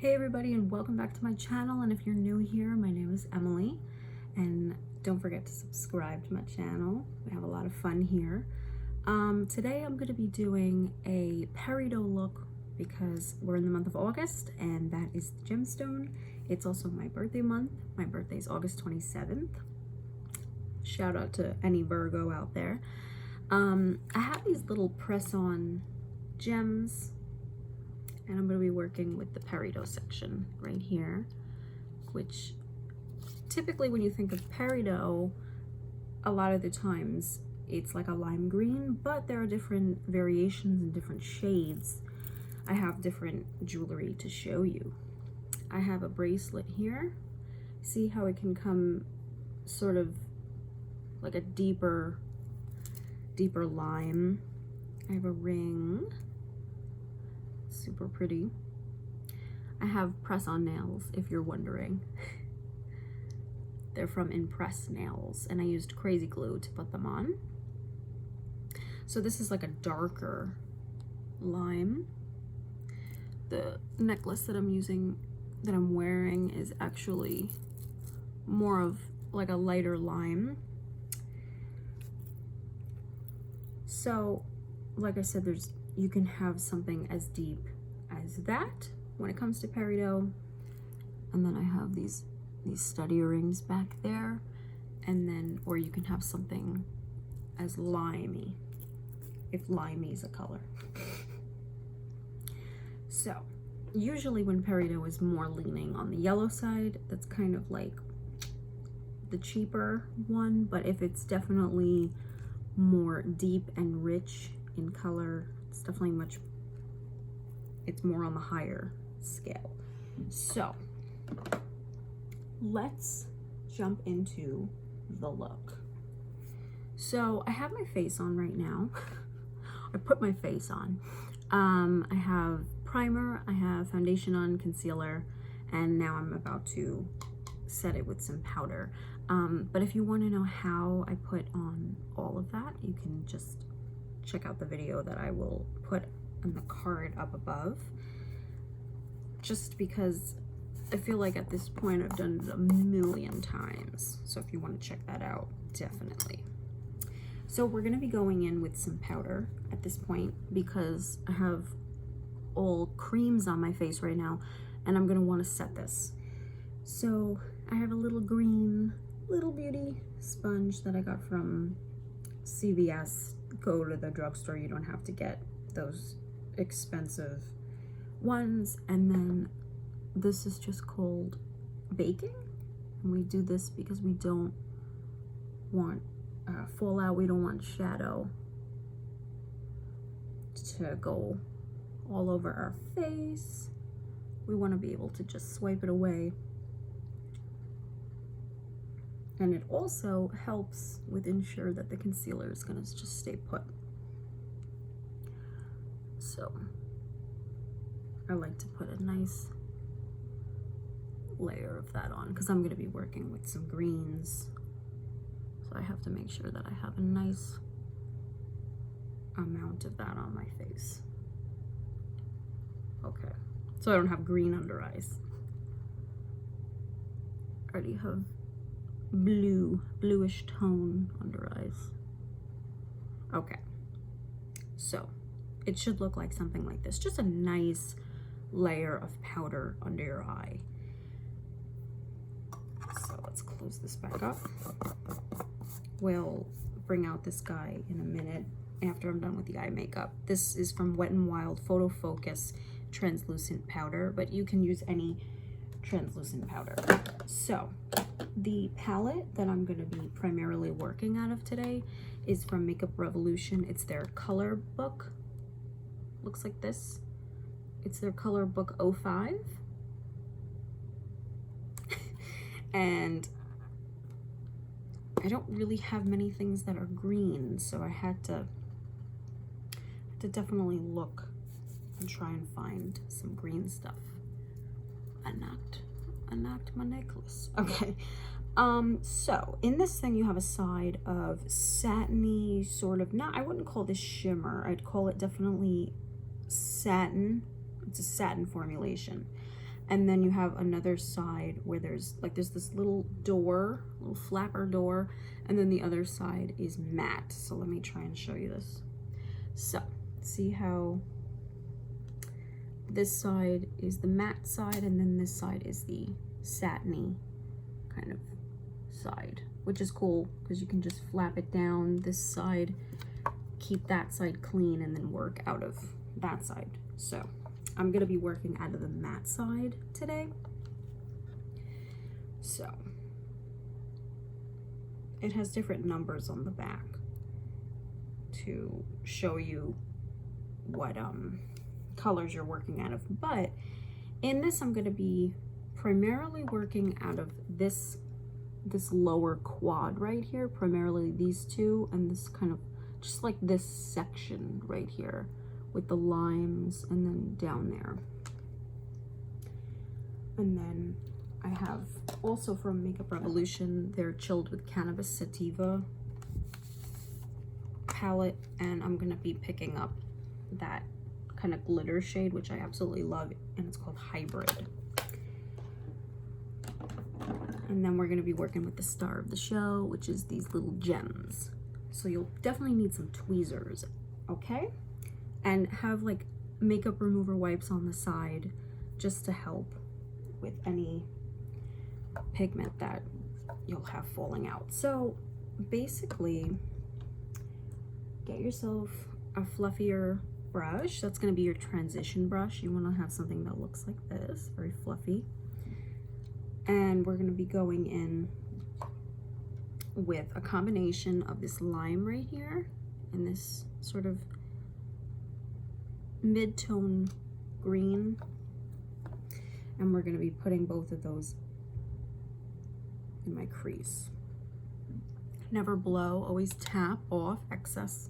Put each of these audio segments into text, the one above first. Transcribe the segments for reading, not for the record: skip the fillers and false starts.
Hey everybody, and welcome back to my channel. And if you're new here, my name is Emily, and don't forget to subscribe to my channel. We have a lot of fun here. Today I'm going to be doing a Peridot look because we're in the month of August and that is the gemstone. It's also my birthday month. My birthday is August 27th. Shout out to any Virgo out there. I have these little press-on gems, and I'm going to be working with the Peridot section right here, which typically when you think of Peridot, a lot of the times it's like a lime green, but there are different variations and different shades. I have different jewelry to show you. I have a bracelet here. See how it can come sort of like a deeper lime. I have a ring. Super pretty. I have press-on nails, if you're wondering. They're from Impress Nails, and I used crazy glue to put them on. So this is like a darker lime. The necklace that I'm wearing is actually more of like a lighter lime. So, like I said, you can have something as deep as that when it comes to Peridot. And then I have these stud earrings back there, and then, or you can have something as limey, if limey is a color. So usually when Peridot is more leaning on the yellow side, that's kind of like the cheaper one. But if it's definitely more deep and rich in color, it's definitely it's more on the higher scale. So let's jump into the look. So I have my face on right now. I put my face on. I have primer, I have foundation on, concealer, and now I'm about to set it with some powder. But if you want to know how I put on all of that, you can just check out the video that I will put on the card up above, just because I feel like at this point I've done it a million times. So if you want to check that out, definitely. So we're going to be going in with some powder at this point because I have all creams on my face right now, and I'm going to want to set this. So I have a little green Little Beauty sponge that I got from CVS. Go to the drugstore, you don't have to get those expensive ones. And then this is just called baking, and we do this because we don't want fallout, we don't want shadow to go all over our face. We want to be able to just swipe it away. And it also helps with ensure that the concealer is going to just stay put. So I like to put a nice layer of that on because I'm going to be working with some greens. So I have to make sure that I have a nice amount of that on my face. Okay, so I don't have green under eyes. I already have bluish tone under eyes. Okay, so it should look like something like this, just a nice layer of powder under your eye. So let's close this back up. We'll bring out this guy in a minute after I'm done with the eye makeup. This is from Wet n Wild Photo Focus translucent powder, but you can use any translucent powder. So the palette that I'm going to be primarily working out of today is from Makeup Revolution. It's their color book. Looks like this. It's their color book 05. And I don't really have many things that are green, so I had to definitely look and try and find some green stuff. I knocked my necklace. Okay. So in this thing you have a side of satiny sort of, I wouldn't call this shimmer. I'd call it definitely satin. It's a satin formulation. And then you have another side where there's this little door, little flapper door, and then the other side is matte. So let me try and show you this. So see how this side is the matte side, and then this side is the satiny kind of side, which is cool because you can just flap it down this side, keep that side clean, and then work out of that side. So I'm gonna be working out of the matte side today. So it has different numbers on the back to show you what colors you're working out of. But in this, I'm gonna be primarily working out of this lower quad right here, primarily these two, and this kind of just like this section right here with the limes, and then down there. And then I have also from Makeup Revolution their Chilled with Cannabis Sativa palette, and I'm gonna be picking up that kind of glitter shade, which I absolutely love, and it's called Hybrid. And then we're gonna be working with the star of the show, which is these little gems. So you'll definitely need some tweezers, okay? And have like makeup remover wipes on the side just to help with any pigment that you'll have falling out. So basically, get yourself a fluffier brush. That's going to be your transition brush. You want to have something that looks like this, very fluffy. And we're going to be going in with a combination of this lime right here and this sort of mid-tone green, and we're going to be putting both of those in my crease. Never blow, always tap off excess,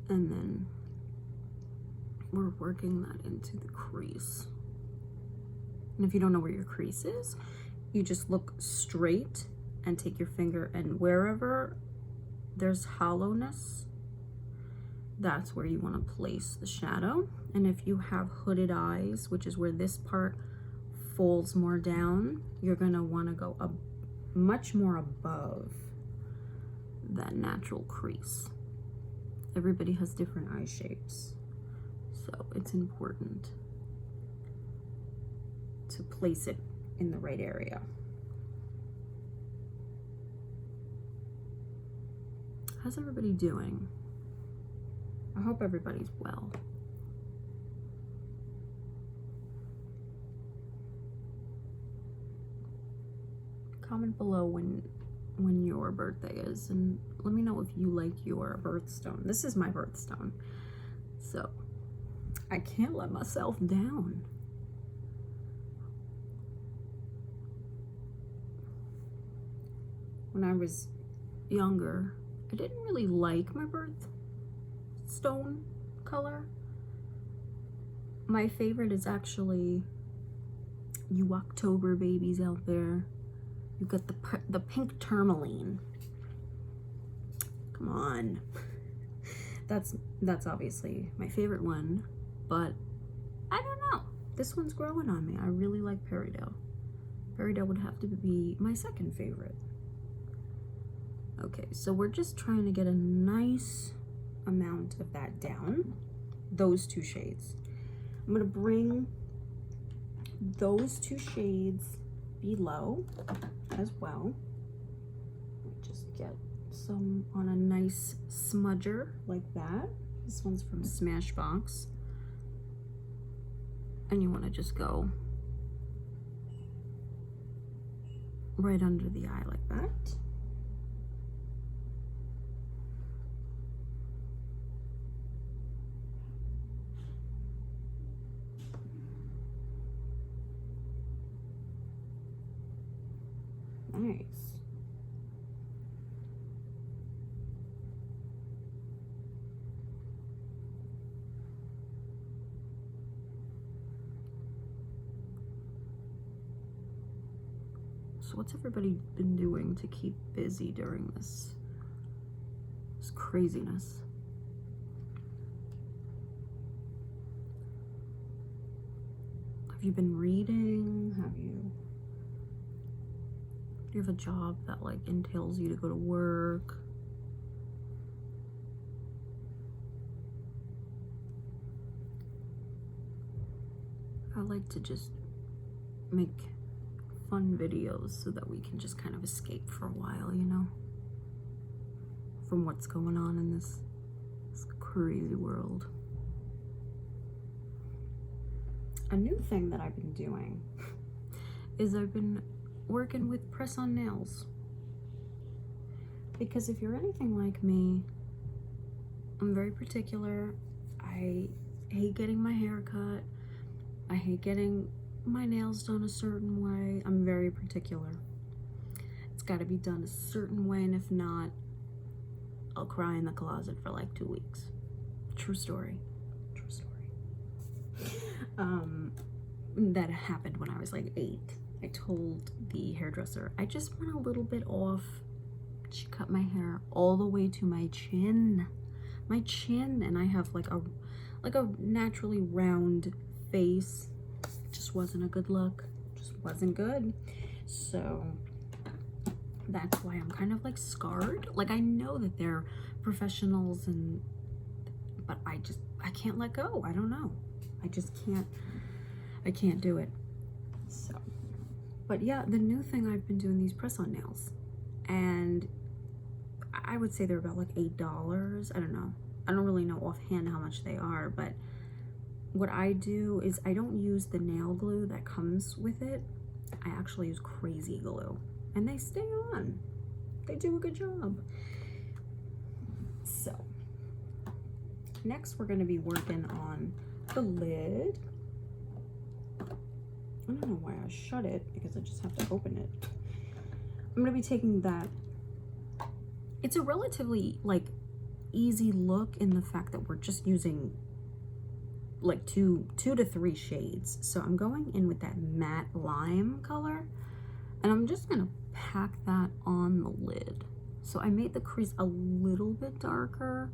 and then we're working that into the crease. And if you don't know where your crease is, you just look straight and take your finger, and wherever there's hollowness, that's where you want to place the shadow. And if you have hooded eyes, which is where this part folds more down, you're going to want to go up much more above that natural crease. Everybody has different eye shapes, so it's important to place it in the right area. How's everybody doing? I hope everybody's well. Comment below when your birthday is, and let me know if you like your birthstone. This is my birthstone, so I can't let myself down. When I was younger, I didn't really like my birthstone color. My favorite is actually, you October babies out there, you got the pink Tourmaline. Come on. That's obviously my favorite one, but I don't know. This one's growing on me. I really like Peridot. Peridot would have to be my second favorite. Okay, so we're just trying to get a nice amount of that down, those two shades. I'm gonna bring those two shades below as well. Just get some on a nice smudger like that. This one's from Smashbox. And you want to just go right under the eye like that. Nice. So what's everybody been doing to keep busy during this craziness? I Have you been reading? Do you have a job that like entails you to go to work? I like to just make fun videos so that we can just kind of escape for a while, you know, from what's going on in this crazy world. A new thing that I've been doing is I've been working with press-on nails. Because if you're anything like me, I'm very particular. I hate getting my hair cut. I hate getting my nails done a certain way. I'm very particular. It's got to be done a certain way, and if not, I'll cry in the closet for like 2 weeks. True story. True story. That happened when I was like 8. I told the hairdresser, I just want a little bit off. She cut my hair all the way to my chin. My chin, and I have like a naturally round face. Just wasn't a good look. Just wasn't good. So that's why I'm kind of like scarred. Like I know that they're professionals but I can't let go. I don't know. I can't do it. So, but yeah, the new thing, I've been doing these press-on nails, and I would say they're about like $8. I don't know. I don't really know offhand how much they are, but what I do is I don't use the nail glue that comes with it. I actually use crazy glue, and they stay on. They do a good job. So next we're going to be working on the lid. I don't know why I shut it, because I just have to open it. I'm going to be taking that. It's a relatively like easy look in the fact that we're just using like two to three shades. So I'm going in with that matte lime color, and I'm just going to pack that on the lid. So I made the crease a little bit darker.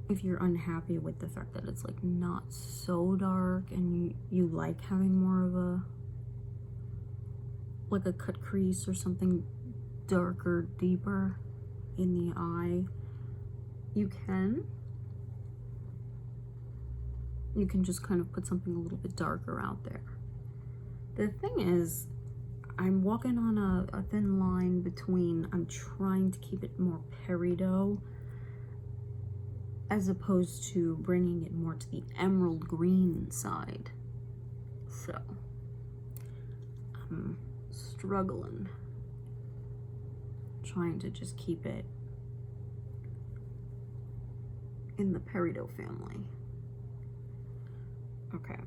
If you're unhappy with the fact that it's like not so dark and you like having more of a cut crease or something darker, deeper in the eye, you can just kind of put something a little bit darker out there. The thing is, I'm walking on a thin line between, I'm trying to keep it more peridot as opposed to bringing it more to the emerald green side. So I'm struggling, trying to just keep it in the Peridot family. Okay,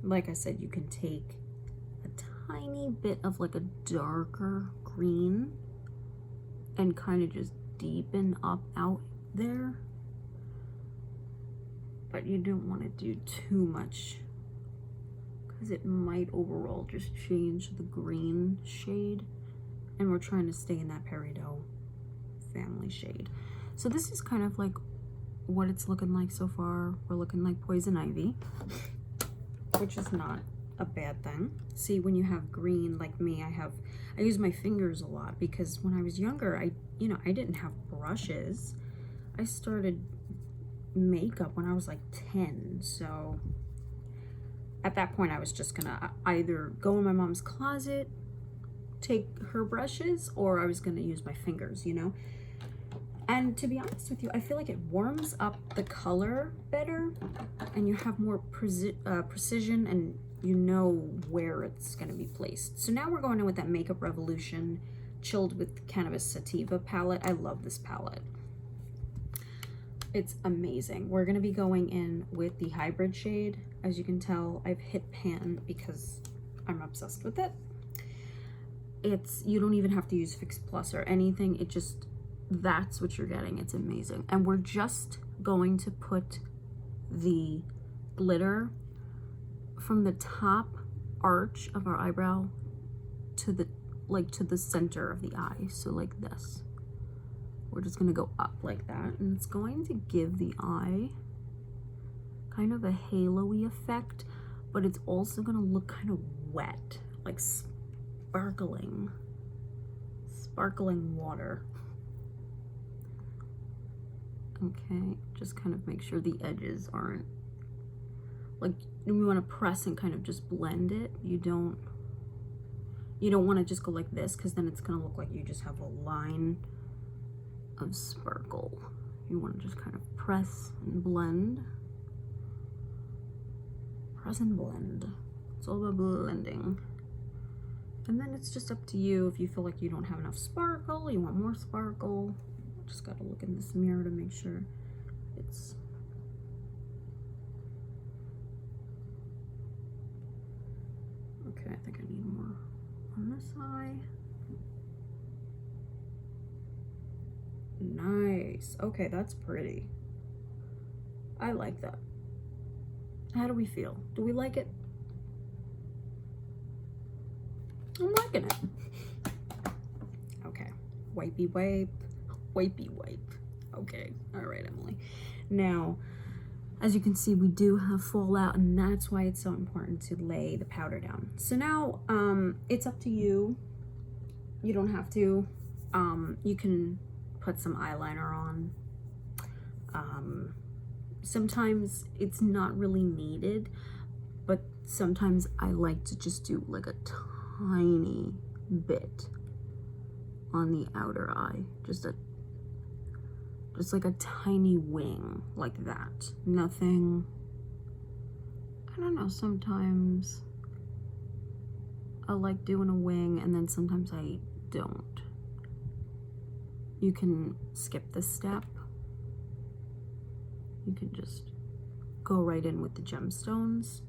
like I said, you can take a tiny bit of like a darker green and kind of just deepen up out there. But you don't want to do too much, because it might overall just change the green shade, and we're trying to stay in that Peridot family shade. So this is kind of like what it's looking like so far. We're looking like poison ivy, which is not a bad thing. See, when you have green like me, I use my fingers a lot, because when I was younger, I didn't have brushes. I started makeup when I was like 10, so at that point I was just gonna either go in my mom's closet, take her brushes, or I was gonna use my fingers, you know. And to be honest with you, I feel like it warms up the color better, and you have more precision, and you know where it's gonna be placed. So now we're going in with that Makeup Revolution Chilled with Cannabis Sativa palette. I love this palette. It's amazing. We're going to be going in with the hybrid shade. As you can tell, I've hit pan because I'm obsessed with it. You don't even have to use Fix Plus or anything. That's what you're getting. It's amazing. And we're just going to put the glitter from the top arch of our eyebrow to the center of the eye. So like this. We're just going to go up like that, and it's going to give the eye kind of a halo-y effect, but it's also gonna look kind of wet, like sparkling water. Okay, just kind of make sure the edges aren't, like, you want to press and kind of just blend it. You don't want to just go like this, because then it's going to look like you just have a line of sparkle. You want to just kind of press and blend. Press and blend. It's all about blending. And then it's just up to you. If you feel like you don't have enough sparkle, you want more sparkle, just got to look in this mirror to make sure it's okay. I think I need more on this eye. Nice. Okay, that's pretty. I like that. How do we feel? Do we like it? I'm liking it. Okay, wipey wipe, wipey wipe. Okay, all right, Emily. Now, as you can see, we do have fallout, and that's why it's so important to lay the powder down. So now, it's up to you. You don't have to. You can put some eyeliner on. Sometimes it's not really needed, but sometimes I like to just do like a tiny bit on the outer eye, just like a tiny wing like that. Nothing, I don't know, sometimes I like doing a wing and then sometimes I don't. You can skip this step. You can just go right in with the gemstones.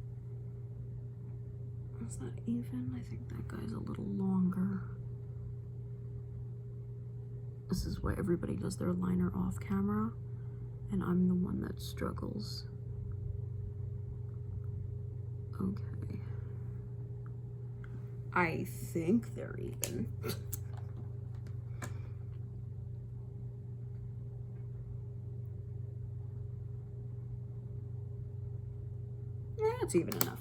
Is that even? I think that guy's a little longer. This is where everybody does their liner off camera, and I'm the one that struggles. Okay. I think they're even. Yeah, it's even enough.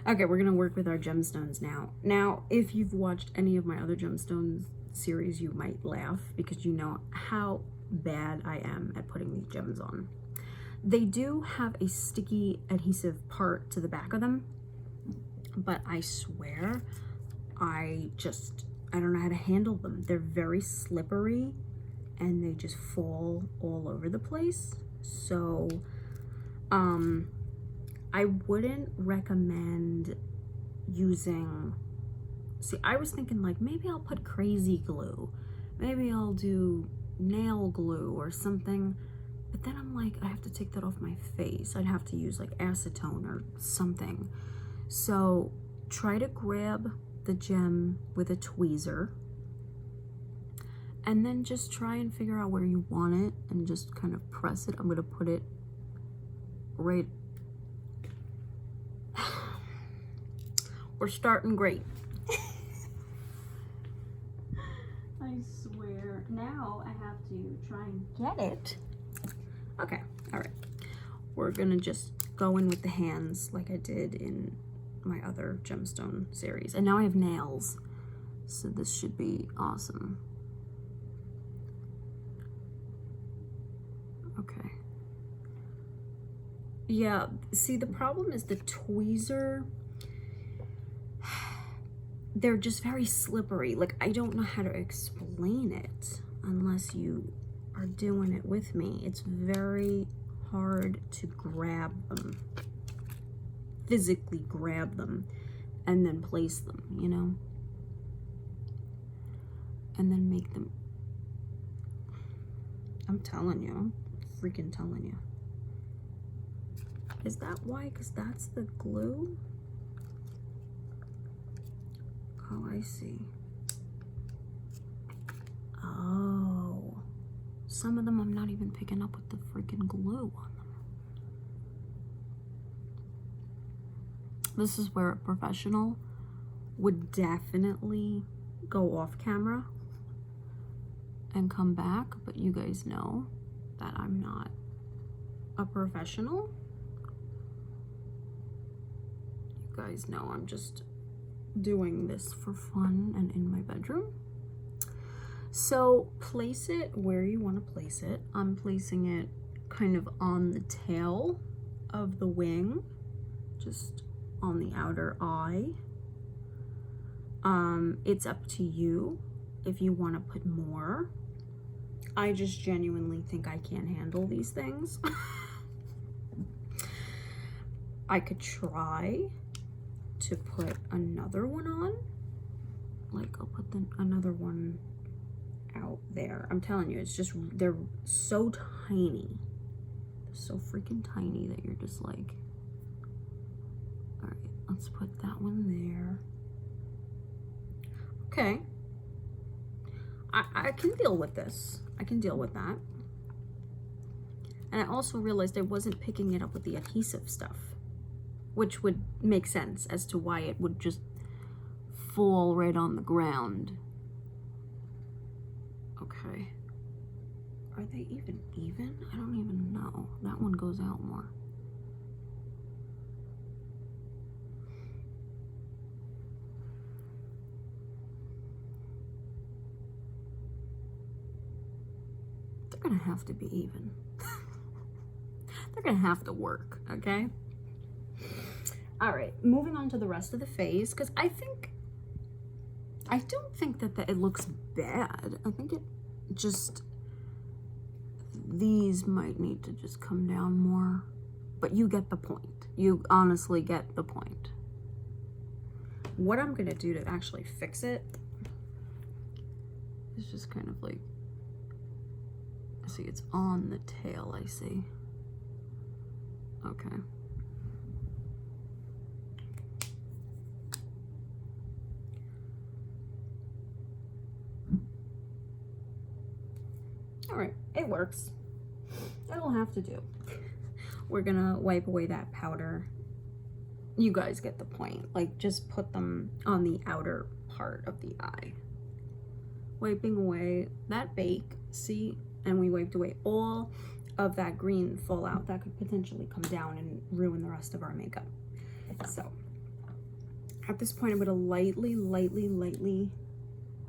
Okay, we're gonna work with our gemstones now. Now, if you've watched any of my other gemstones series, you might laugh because you know how bad I am at putting these gems on. They do have a sticky adhesive part to the back of them, but I swear I don't know how to handle them. They're very slippery and they just fall all over the place. So I wouldn't recommend using, see, I was thinking like, maybe I'll put crazy glue. Maybe I'll do nail glue or something. But then I'm like, I have to take that off my face. I'd have to use like acetone or something. So try to grab the gem with a tweezer. And then just try and figure out where you want it and just kind of press it. I'm going to put it right. We're starting great. I swear. Now I have to try and get it. Okay, all right. We're gonna just go in with the hands like I did in my other gemstone series. And now I have nails, so this should be awesome. Okay. Yeah, see, the problem is the tweezer, they're just very slippery. Like, I don't know how to explain it unless you are doing it with me. It's very hard to grab them, physically grab them, and then place them, you know? And then make them, I'm telling you, I'm freaking telling you. Is that why? Because that's the glue? Oh, I see. Oh. Some of them I'm not even picking up with the freaking glue on them. This is where a professional would definitely go off camera and come back, but you guys know that I'm not a professional. guys know I'm just doing this for fun and in my bedroom. So place it where you want to place it. I'm placing it kind of on the tail of the wing, just on the outer eye. It's up to you if you want to put more. I just genuinely think I can't handle these things. I could try to put another one on. Like, I'll put another one out there. I'm telling you, it's just, they're so tiny. They're so freaking tiny that you're just like, all right, let's put that one there. Okay. I can deal with this. I can deal with that. And I also realized I wasn't picking it up with the adhesive stuff, which would make sense as to why it would just fall right on the ground. Okay. Are they even? I don't even know. That one goes out more. They're gonna have to be even. They're gonna have to work, okay? All right, moving on to the rest of the face, because I don't think that it looks bad. I think it just, these might need to just come down more, but you get the point. You honestly get the point. What I'm gonna do to actually fix it is just kind of like, see, it's on the tail, I see. Okay. All right, it works. It'll have to do. We're gonna wipe away that powder. You guys get the point. Like, just put them on the outer part of the eye. Wiping away that bake, see? And we wiped away all of that green fallout that could potentially come down and ruin the rest of our makeup. So at this point, I'm gonna lightly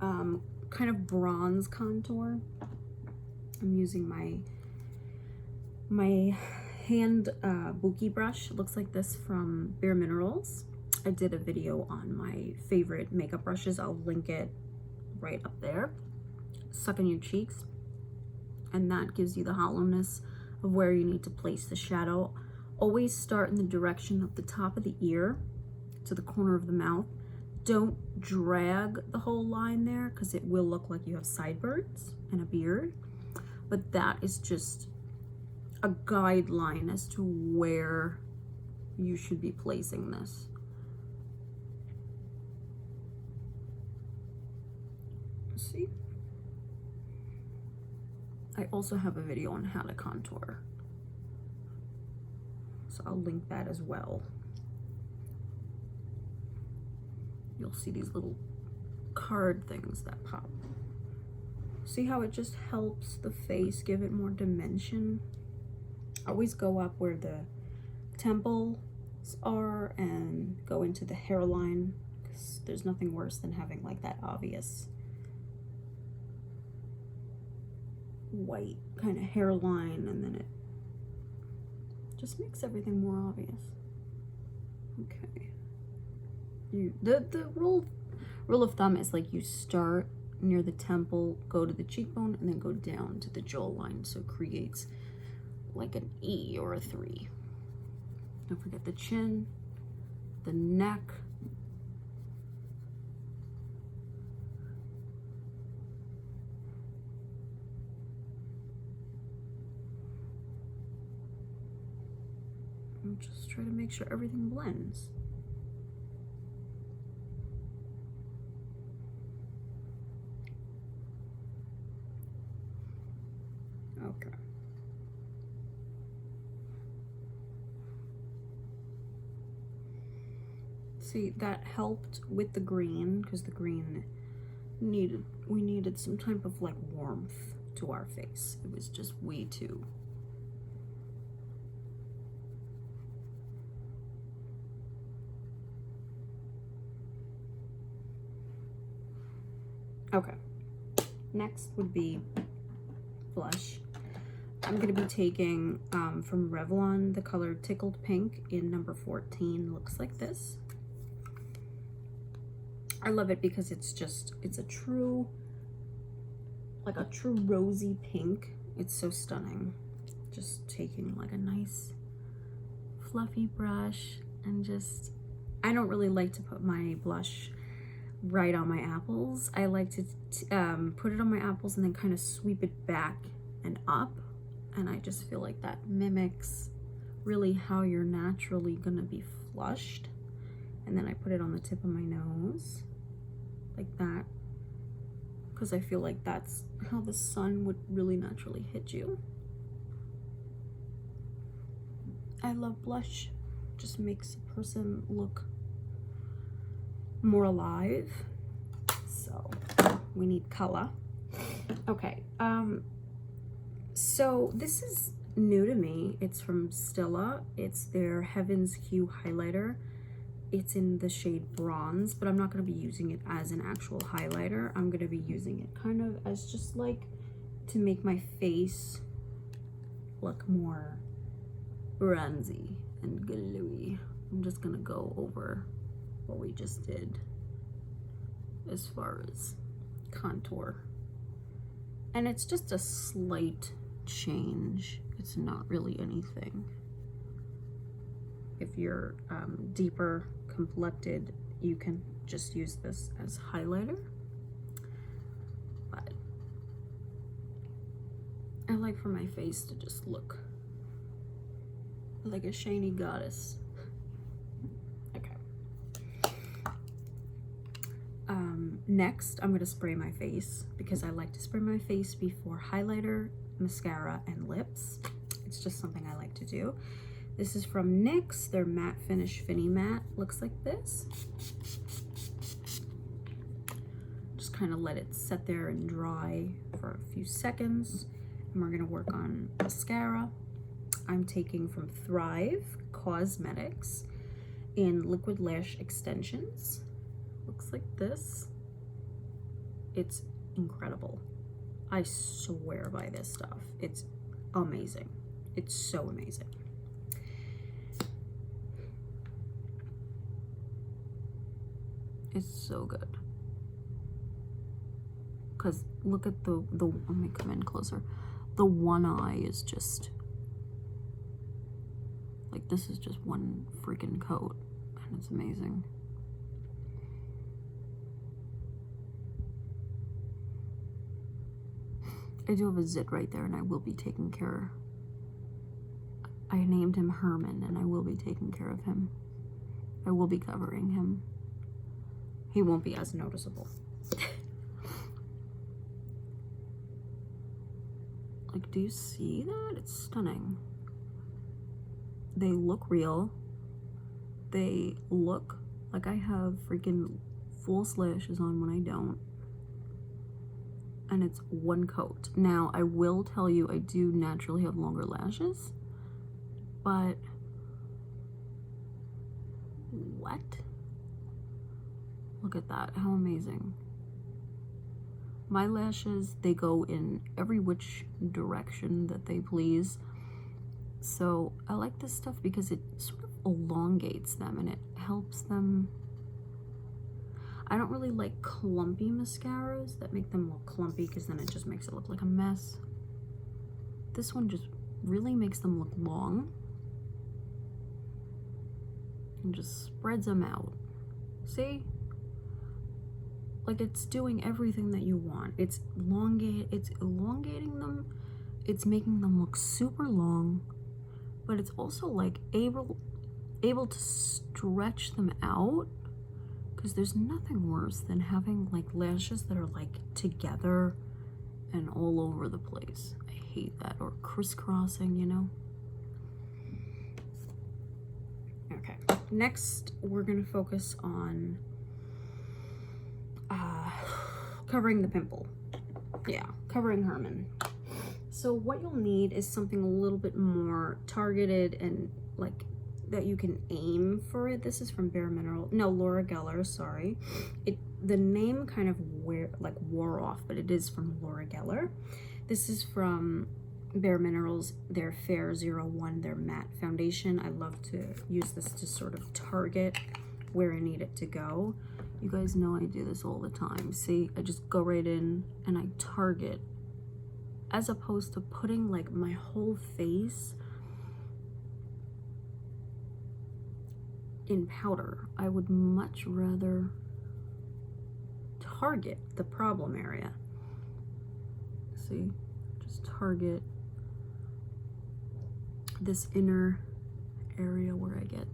kind of bronze contour. I'm using my hand Buki brush. It looks like this from Bareminerals. I did a video on my favorite makeup brushes. I'll link it right up there. Suck in your cheeks, and that gives you the hollowness of where you need to place the shadow. Always start in the direction of the top of the ear to the corner of the mouth. Don't drag the whole line there, because it will look like you have sideburns and a beard. But that is just a guideline as to where you should be placing this. See? I also have a video on how to contour, so I'll link that as well. You'll see these little card things that pop. See how it just helps the face give it more dimension? Always go up where the temples are and go into the hairline, because there's nothing worse than having like that obvious white kind of hairline, and then it just makes everything more obvious. Okay. The rule of thumb is like you start near the temple, go to the cheekbone, and then go down to the jawline, so it creates like an E or a 3. Don't forget the chin, the neck. And just try to make sure everything blends. Okay. See, that helped with the green, because the green we needed some type of like warmth to our face. It was just way too. Okay, next would be blush. I'm going to be taking from Revlon the color Tickled Pink in number 14. Looks like this. I love it because it's a true, like a true rosy pink. It's so stunning. Just taking like a nice fluffy brush and just, I don't really like to put my blush right on my apples. I like to put it on my apples and then kind of sweep it back and up. And I just feel like that mimics really how you're naturally gonna be flushed. And then I put it on the tip of my nose, like that, because I feel like that's how the sun would really naturally hit you. I love blush. Just makes a person look more alive. So we need color. Okay, so this is new to me. It's from Stila. It's their Heaven's Hue highlighter. It's in the shade Bronze, but I'm not going to be using it as an actual highlighter. I'm going to be using it kind of as just like to make my face look more bronzy and glowy. I'm just going to go over what we just did as far as contour. And it's just a slight change. It's not really anything. If you're deeper complected, you can just use this as highlighter. But I like for my face to just look like a shiny goddess. Okay. Next, I'm going to spray my face because I like to spray my face before highlighter, mascara, and lips. It's just something I like to do. This is from NYX, their Matte Finish Finny Matte. Looks like this. Just kind of let it sit there and dry for a few seconds. And we're going to work on mascara. I'm taking from Thrive Cosmetics in Liquid Lash Extensions. Looks like this. It's incredible. I swear by this stuff. It's amazing. It's so amazing. It's so good. Because look at the let me come in closer. The one eye is just like, this is just one freaking coat, and it's amazing. I do have a zit right there, and I will be taking care. I named him Herman, and I will be taking care of him. I will be covering him. He won't be as noticeable. Like, do you see that? It's stunning. They look real. They look like I have freaking false lashes on when I don't. And it's one coat. Now, I will tell you, I do naturally have longer lashes, but what? Look at that, how amazing. My lashes, they go in every which direction that they please. So I like this stuff because it sort of elongates them and it helps them. I don't really like clumpy mascaras that make them look clumpy because then it just makes it look like a mess. This one just really makes them look long and just spreads them out. See? Like, it's doing everything that you want. It's elongating them. It's making them look super long, but it's also like able to stretch them out. Because there's nothing worse than having like lashes that are like together and all over the place. I hate that. Or crisscrossing, you know. Okay, next we're gonna focus on covering the pimple. Yeah, covering Herman. So what you'll need is something a little bit more targeted and like that you can aim for it. This is from Bareminerals. No, Laura Geller, sorry. The name kind of wore off, but it is from Laura Geller. This is from Bareminerals, their Fair 01, their matte foundation. I love to use this to sort of target where I need it to go. You guys know I do this all the time. See, I just go right in and I target, as opposed to putting like my whole face in powder. I would much rather target the problem area. See, just target this inner area where I get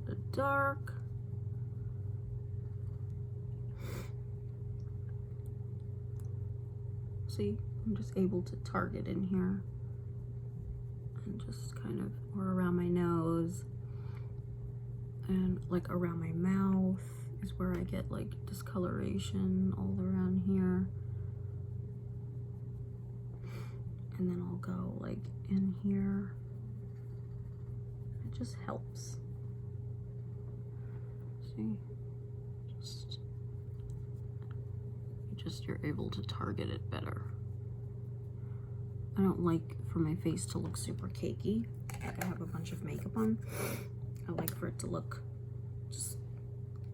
the dark. See, I'm just able to target in here and just kind of, or around my nose and like around my mouth is where I get like discoloration all around here. And then I'll go like in here. It just helps. See, you're able to target it better. I don't like for my face to look super cakey, like I have a bunch of makeup on. I like for it to look just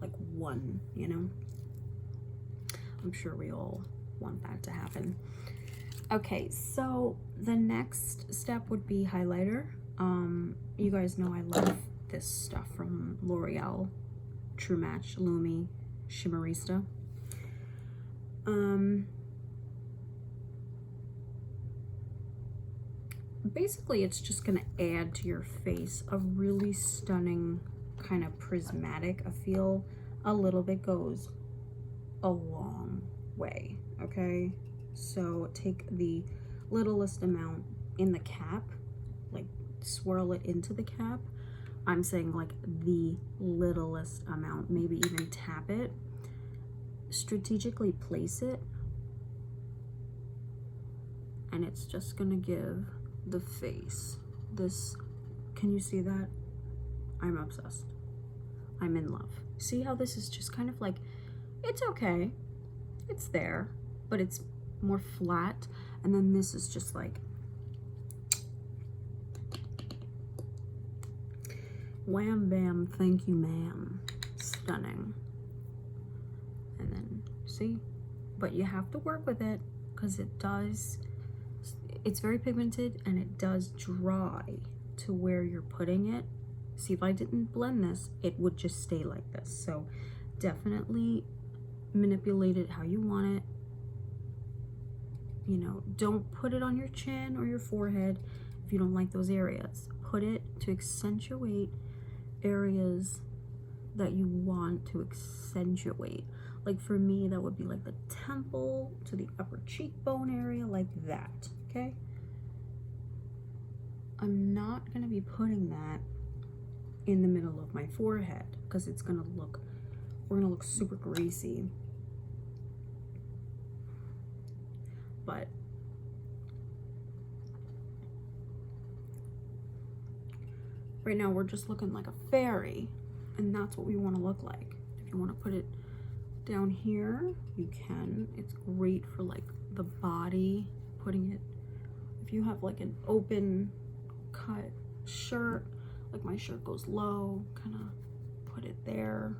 like one, you know? I'm sure we all want that to happen. Okay, so the next step would be highlighter. You guys know I love this stuff from L'Oreal, True Match, Lumi, Shimmerista. Basically it's just gonna add to your face a really stunning kind of prismatic a feel. A little bit goes a long way, okay? So take the littlest amount in the cap, like swirl it into the cap. I'm saying like the littlest amount, maybe even tap it, strategically place it, and it's just gonna give the face this, can you see that? I'm obsessed. I'm in love. See how this is just kind of like, it's okay, it's there, but it's more flat, and then this is just like wham bam, thank you ma'am, stunning. And then see, but you have to work with it because it's very pigmented and it does dry to where you're putting it. See, if I didn't blend this, it would just stay like this. So definitely manipulate it how you want it. You know, don't put it on your chin or your forehead if you don't like those areas. Put it to accentuate areas that you want to accentuate. Like for me, that would be like the temple to the upper cheekbone area, like that, okay? I'm not gonna be putting that in the middle of my forehead because it's gonna look, we're gonna look super greasy. But right now we're just looking like a fairy, and that's what we want to look like. If you want to put it down here, you can. It's great for like the body, putting it, if you have like an open cut shirt, like my shirt goes low, kind of put it there.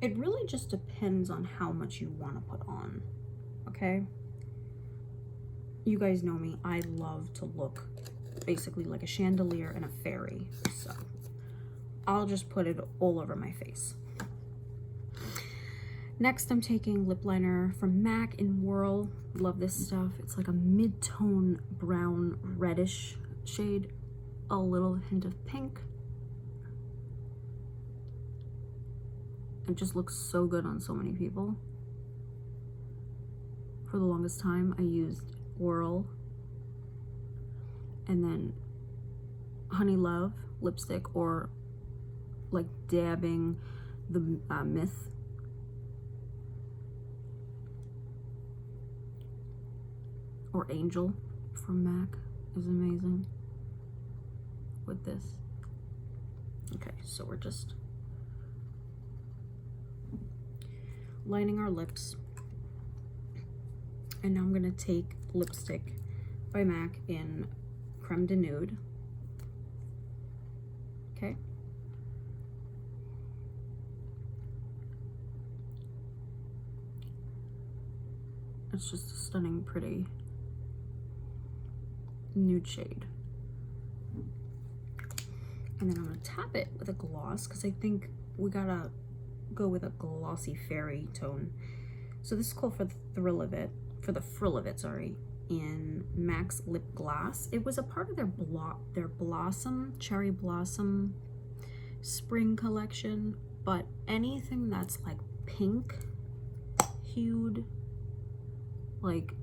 It really just depends on how much you want to put on, okay? You guys know me, I love to look basically like a chandelier and a fairy, so I'll just put it all over my face. Next, I'm taking lip liner from MAC in Whirl. Love this stuff. It's like a mid-tone brown reddish shade, a little hint of pink. It just looks so good on so many people. For the longest time, I used Whirl and then Honey Love lipstick, or like dabbing the Myth. Or Angel from MAC is amazing. with this. Okay, so we're just lining our lips. And now I'm gonna take lipstick by MAC in Creme de Nude. Okay. It's just a stunning, pretty nude shade. And then I'm gonna tap it with a gloss because I think we gotta go with a glossy fairy tone. So this is called For the Thrill of It, For the Frill of It, sorry, in MAC's Lip Gloss. It was a part of their Blossom, Cherry Blossom spring collection, but anything that's like pink hued, like,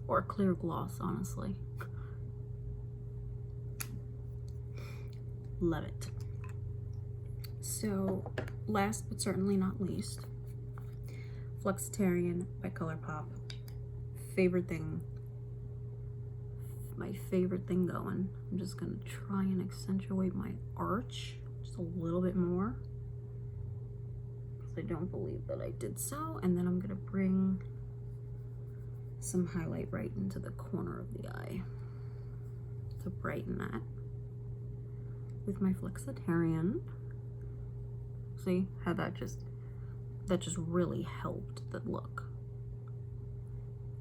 or clear gloss, honestly. Love it. So last but certainly not least, Flexitarian by Colourpop. Favorite thing, my favorite thing going. I'm just gonna try and accentuate my arch just a little bit more because I don't believe that I did so. And then I'm gonna bring some highlight right into the corner of the eye to brighten that with my Flexitarian. See how that just really helped the look.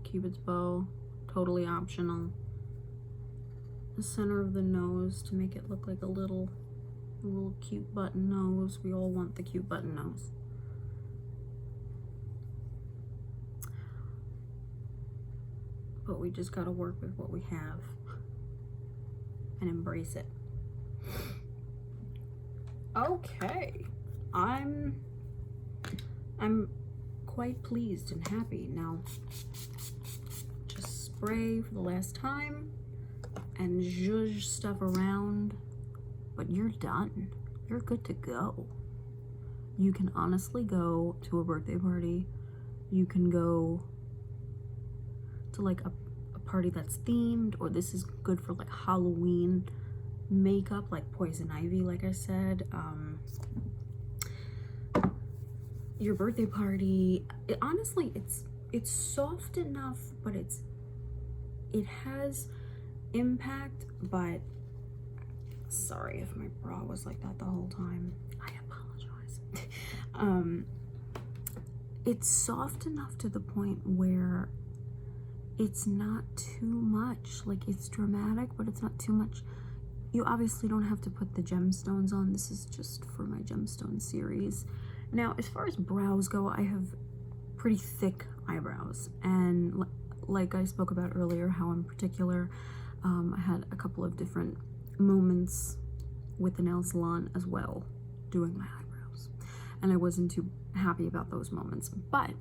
Cupid's bow, totally optional. The center of the nose to make it look like a little cute button nose. We all want the cute button nose. But we just gotta work with what we have and embrace it. Okay, I'm quite pleased and happy. Now, just spray for the last time and zhuzh stuff around, but you're done. You're good to go. You can honestly go to a birthday party. You can go to like a party that's themed, or this is good for like Halloween makeup, like Poison Ivy, like I said. Your birthday party, honestly, it's soft enough, but it has impact. But sorry if my bra was like that the whole time, I apologize. It's soft enough to the point where it's not too much. Like, it's dramatic, but it's not too much. You obviously don't have to put the gemstones on. This is just for my gemstone series. Now, as far as brows go, I have pretty thick eyebrows, and like I spoke about earlier, how I'm particular. I had a couple of different moments with the nail salon as well, doing my eyebrows, and I wasn't too happy about those moments. But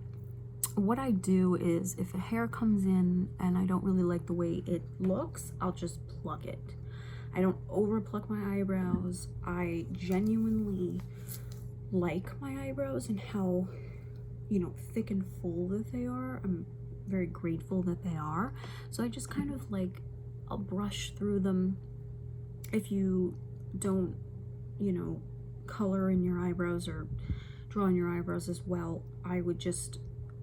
what I do is, if a hair comes in and I don't really like the way it looks, I'll just pluck it. I don't over pluck my eyebrows. I genuinely like my eyebrows and how, you know, thick and full that they are. I'm very grateful that they are. So I just kind of like, I'll brush through them. If you don't, you know, color in your eyebrows or draw in your eyebrows as well, I would just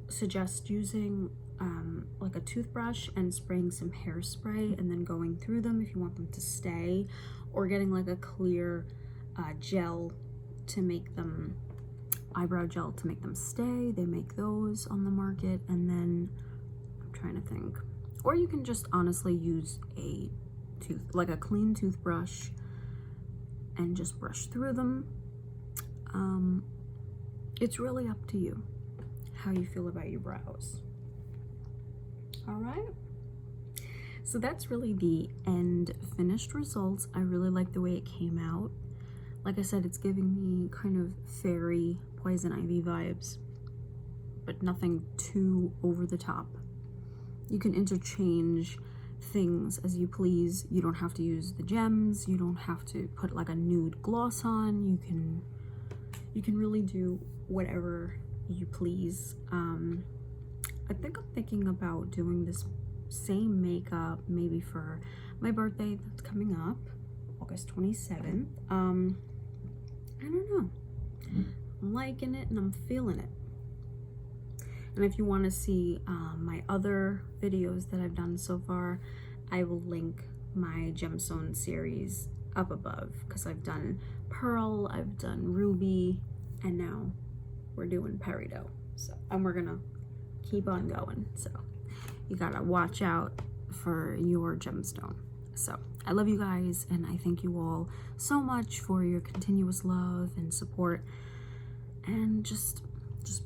suggest using like a toothbrush and spraying some hairspray and then going through them if you want them to stay, or getting like a clear gel to make them, eyebrow gel to make them stay. They make those on the market. And then I'm trying to think, or you can just honestly use a like a clean toothbrush and just brush through them. It's really up to you how you feel about your brows. All right, so that's really the end finished results. I really like the way it came out. Like I said, it's giving me kind of fairy Poison Ivy vibes, but nothing too over the top. You can interchange things as you please. You don't have to use the gems. You don't have to put like a nude gloss on. You can really do whatever you please. I think I'm thinking about doing this same makeup maybe for my birthday that's coming up, August 27th. I don't know. I'm liking it and I'm feeling it. And if you want to see my other videos that I've done so far, I will link my gemstone series up above, because I've done pearl, I've done ruby, and now we're doing peridot. So, and we're gonna keep on going. So you gotta watch out for your gemstone. So I love you guys, and I thank you all so much for your continuous love and support, and just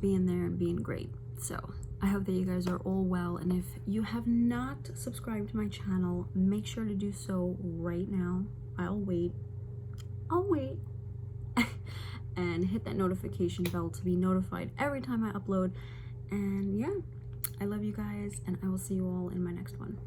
being there and being great. So I hope that you guys are all well, and if you have not subscribed to my channel, make sure to do so right now. I'll wait and hit that notification bell to be notified every time I upload. And yeah, I love you guys, and I will see you all in my next one.